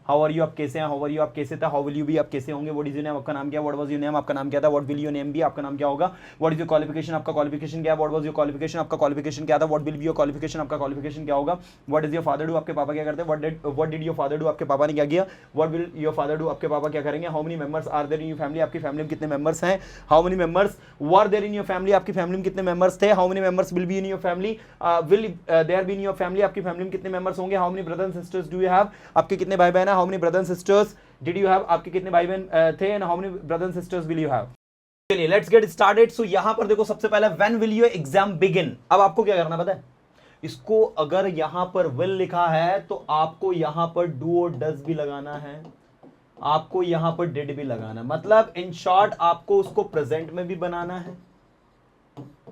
How are you आप कैसे हैं, हाउ आर यू आप कैसे थे, हाउ विल यू बी आप कैसे होंगे, व्हाट इज योर नेम आपका नाम क्या, व्हाट वाज योर नेम आपका नाम क्या था, what will your name be आपका नाम क्या होगा, व्हाट इज योर क्वालिफिकेशन आपका क्वालिफिकेशन क्या है, व्हाट वाज योर क्वालिफिकेशन आपका क्वालिफिकेशन क्या था, what will be your qualification आपका क्वालिफिकेशन क्या होगा, what is your father do आपके पापा क्या करते हैं, what did your father do आपके पापा ने क्या किया, what will your father do आपके पापा क्या करेंगे, how many members are there in your family आपकी फैमिली में कितने मेंबर्स हैं, how many members were there in your family आपकी फैमिली में कितने मेंबर्स थे, how many members will be in your family will there be in your family आपकी family में कितने मेंबर्स होंगे, how many brothers and sisters do you have आपके कितने भाई बहन हैं, how many brothers and sisters did you have आपके कितने भाई बहन थे, and how many brothers and sisters will you have. चलिए लेट्स गेट स्टार्टेड। सो यहां पर देखो सबसे पहले when will your exam begin. अब आपको क्या करना पता है, इसको अगर यहां पर विल लिखा है तो आपको यहां पर डू और डज भी लगाना है, आपको यहां पर डिड भी लगाना है, मतलब इन शॉर्ट आपको उसको प्रेजेंट में भी बनाना है,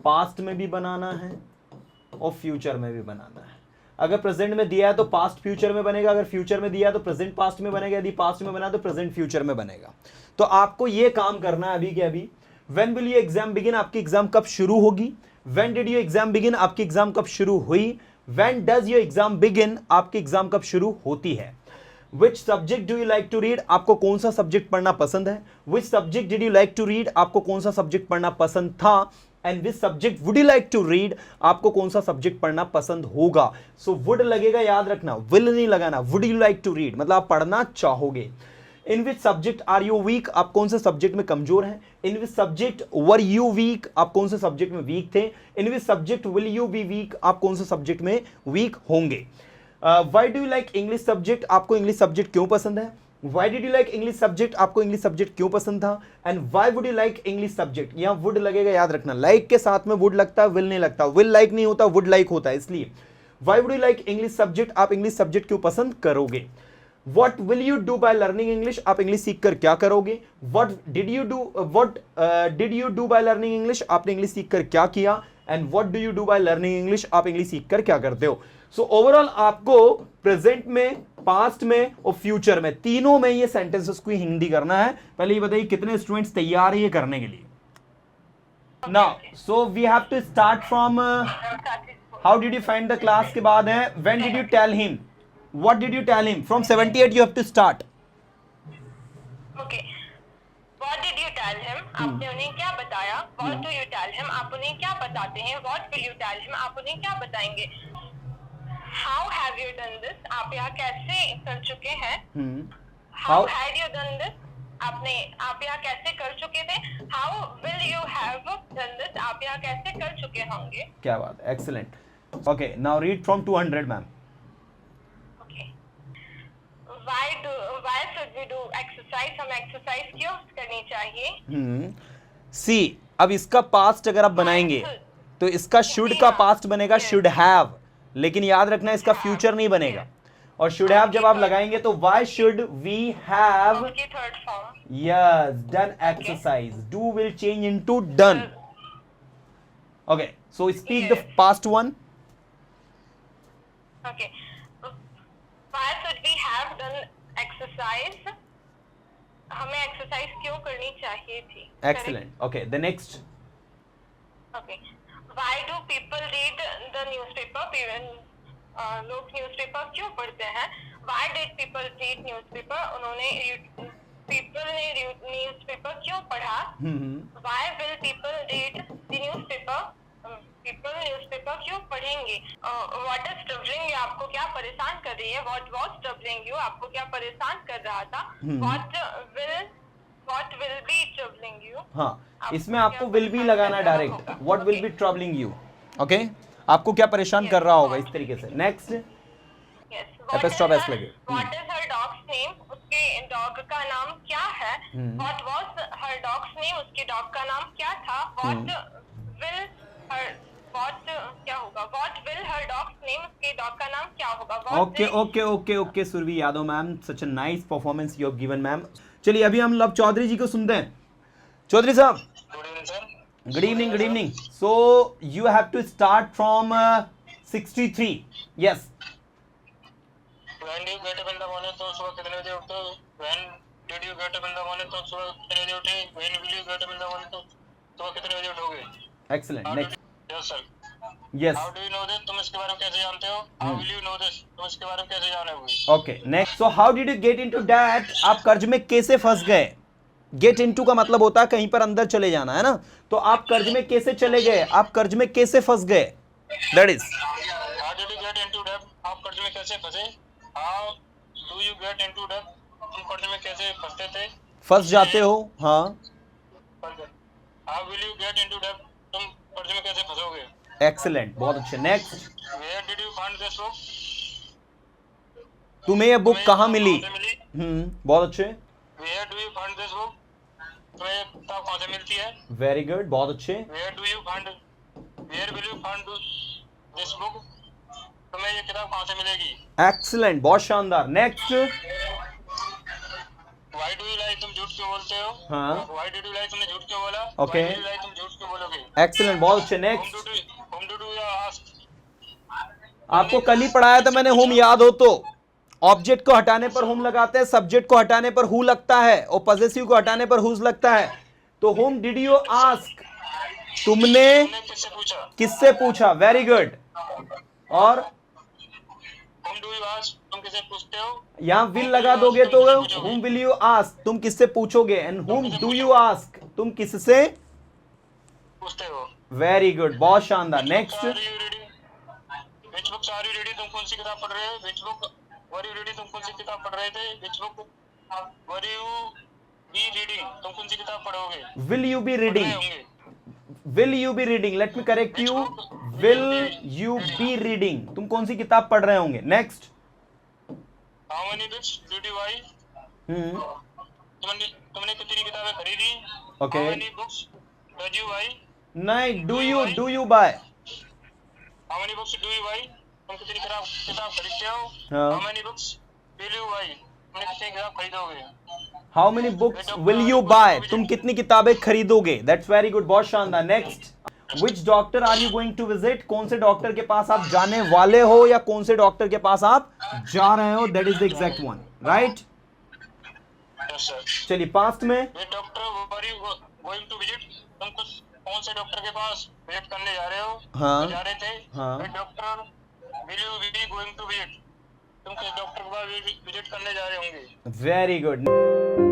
पास्ट में भी बनाना है और फ्यूचर में भी बनाना है। अगर प्रेजेंट में दिया है तो पास्ट फ्यूचर में बनेगा, अगर फ्यूचर में दिया है तो प्रेजेंट पास्ट में बनेगा, यदि पास्ट में बना तो प्रेजेंट फ्यूचर में बनेगा। तो आपको यह काम करना है अभी के अभी। When will your exam begin आपकी एग्जाम कब शुरू होगी, when did your exam begin आपकी एग्जाम कब शुरू हुई, when does your exam begin आपकी एग्जाम कब शुरू होती है। Which subject do you like to read आपको कौन सा सब्जेक्ट पढ़ना पसंद है, which subject did you like to read आपको कौन सा सब्जेक्ट पढ़ना पसंद था, and which subject would you like to read आपको कौन सा सब्जेक्ट पढ़ना पसंद होगा। सो वुड लगेगा, याद रखना, विल नहीं लगाना, would you like to read मतलब आप पढ़ना चाहोगे। In which subject are you weak आप कौन से सब्जेक्ट में कमजोर हैं, in which subject were you weak आप कौन से सब्जेक्ट में वीक थे, in which subject will you be weak आप कौन से सब्जेक्ट में वीक होंगे। Why do you like English subject आपको इंग्लिश सब्जेक्ट क्यों पसंद है, why did you like English subject आपको इंग्लिश सब्जेक्ट क्यों पसंद था, and why would you like English subject. यहां वुड लगेगा, याद रखना, लाइक के साथ में वुड लगता है, विल नहीं लगता, विल लाइक नहीं होता, वुड लाइक होता है। इसलिए why would you like English subject आप इंग्लिश सब्जेक्ट क्यों पसंद करोगे। What will you do by learning English आप इंग्लिश सीखकर क्या करोगे, what did you do by learning English आपने इंग्लिश सीखकर क्या किया, and what do you do by learning English आप इंग्लिश सीखकर क्या करते हो। सो ओवरऑल आपको प्रेजेंट में, पास्ट में और फ्यूचर में, तीनों में ये सेंटेंसेस को हिंदी करना है। पहले ये बताइए कितने स्टूडेंट्स तैयार है ये करने के लिए। Now so we have to start from how did you find the class के बाद है when did you tell him, what did you tell him, from 78 you have to start. Okay, what did you tell him आपने उन्हें क्या बताया, what do you tell him आप उन्हें क्या बताते हैं, what will you tell him आप उन्हें क्या बताएंगे, how have you done this आप यह कैसे कर चुके हैं, how had you done this आप यह कैसे कर चुके थे, how will you have done this आप यह कैसे कर चुके होंगे। क्या बात, excellent. Okay now read from 200 ma'am. Why should we do exercise हमें एक्सरसाइज क्यों करनी चाहिए। सी अब इसका पास्ट अगर आप बनाएंगे तो इसका शुड का पास्ट बनेगा शुड हैव, लेकिन याद रखना इसका फ्यूचर नहीं बनेगा, और शुड हैव जब आप लगाएंगे तो why should we have yes done exercise, do will change into done. Okay so speak the past one. Okay, why should we have done exercise हमें एक्सरसाइज क्यों करनी चाहिए थी। Excellent. Okay the next. Okay, why do people read the newspaper लोग newspaper क्यों पढ़ते हैं, why did people read newspaper people ने न्यूज़पेपर क्यों पढ़ा, why will people read the newspaper people newspaper क्यों पढ़ेंगे, what is troubling you आपको क्या परेशान कर रही है, what was troubling you आपको क्या परेशान कर रहा था, what will be troubling you। हाँ, इसमें आपको will be लगाना direct, what will be troubling you। Okay, आपको क्या परेशान कर रहा होगा, इस तरीके से। नेक्स्ट एपिस्ट्रोफ लगे। What is her dog's name उसके डॉग का नाम क्या है, what was her dog's name उसके डॉग का नाम क्या था, क्या होगा, what will her dog's name उसके डॉग का नाम क्या होगा। Okay Surbhi Yadav ma'am, such a nice performance you have given ma'am. चलिए अभी हम लव चौधरी जी को सुनते हैं। चौधरी साहब good evening. So you have to start from 63। Yes. When do you get up in the morning तो सुबह कितने बजे उठते हो, when did you get up in the morning तो सुबह कितने बजे उठे, when will you get up in the morning तो सुबह कितने बजे उठोगे। Excellent. Next. Yes sir, yes how do you know this, तुम इसके बारे में कैसे जानते हो? How will you know this, तुम इसके बारे में कैसे जानोगे? Okay next, so how did you get into that, आप कर्ज में कैसे फंस गए? गेट इनटू का मतलब होता है कहीं पर अंदर चले जाना, है ना? तो आप कर्ज में कैसे चले गए, आप कर्ज में कैसे फंस गए, that is how did you get into debt, आप कर्ज में कैसे फंसे? How do you get into debt, तुम कर्ज में कैसे फंसते थे? फंस जाते हो, हाँ। How will you get into debt, तुम कर्ज में कैसे फंसोगे? एक्सीलेंट, बहुत अच्छे। Next, where did you find this book, तुम्हें ये बुक कहाँ मिली? कहाँ से मिली? बहुत अच्छे। Where do you find this book, तुम्हें ये किताब कहाँ से मिलती है? वेरी गुड, बहुत अच्छे। Where do you find, where will you find this book, तुम्हें ये किताब कहाँ से मिलेगी? एक्सीलेंट, बहुत शानदार। Next, why do you lie, तुम झूठ क्यों बोलते हो? हाँ। व्हाई डिड यू लाई, तुमने झूठ क्यों बोला? Okay. Why did you lie, तुम झूठ क्यों बोलोगे? एक्सीलेंट, बहुत अच्छे। Whom next, do you ask? आपको कल ही पढ़ाया था मैंने, होम याद हो तो? ऑब्जेक्ट को हटाने पर होम लगाते हैं, सब्जेक्ट को हटाने पर हु लगता है, और पॉसेसिव को हटाने पर हुज लगता है। तो होम डिड यू आस्क, तुमने तुमने किससे पूछा? किससे पूछा? Very good. और Whom do you ask, तुम किससे पूछते हो? यहां विल लगा दोगे तो होम विल यू आस्क, तुम किससे पूछोगे, and home do you ask, तुम किससे पूछते हो? वेरी गुड, बहुत शानदार। Next, Are you reading? Which books are you reading, तुम कौन सी किताब पढ़ रहे हो? Which book were you reading, तुम कौन सी किताब पढ़ रहे थे? Which book were you be reading, तुम कौन सी किताब पढ़ोगे? विल यू बी पढ़ रीडिंग, रहे होंगे। Will you be reading, let me correct you, will you be reading, तुम कौन सी किताब पढ़ रहे होंगे। Next, How many books did you buy? तुमने कितनी किताबें खरीदी? Okay. How many books did you buy? नहीं, do you buy. How many books do you buy? तुम कितनी किताब खरीदते हो? हाँ। How many books will you buy? तुमने कितनी किताब खरीदोगे? How many books will you buy, तुम कितनी किताबें खरीदोगे। दैट्स वेरी गुड, बहुत शानदार। Next, which doctor are you going to visit, कौन से डॉक्टर के पास आप जाने वाले हो या कौन से डॉक्टर के पास आप जा रहे हो, that is the exact one, right. Yes, sir. चलिए पास्ट में, ये doctor were you going to visit, तुम कौन से डॉक्टर के पास विजिट करने जा रहे हो? हाँ। जा रहे थे। हाँ। ये doctor will you be going to visit, तुम किस डॉक्टर के पास विजिट करने जा रहे होंगे? Very good.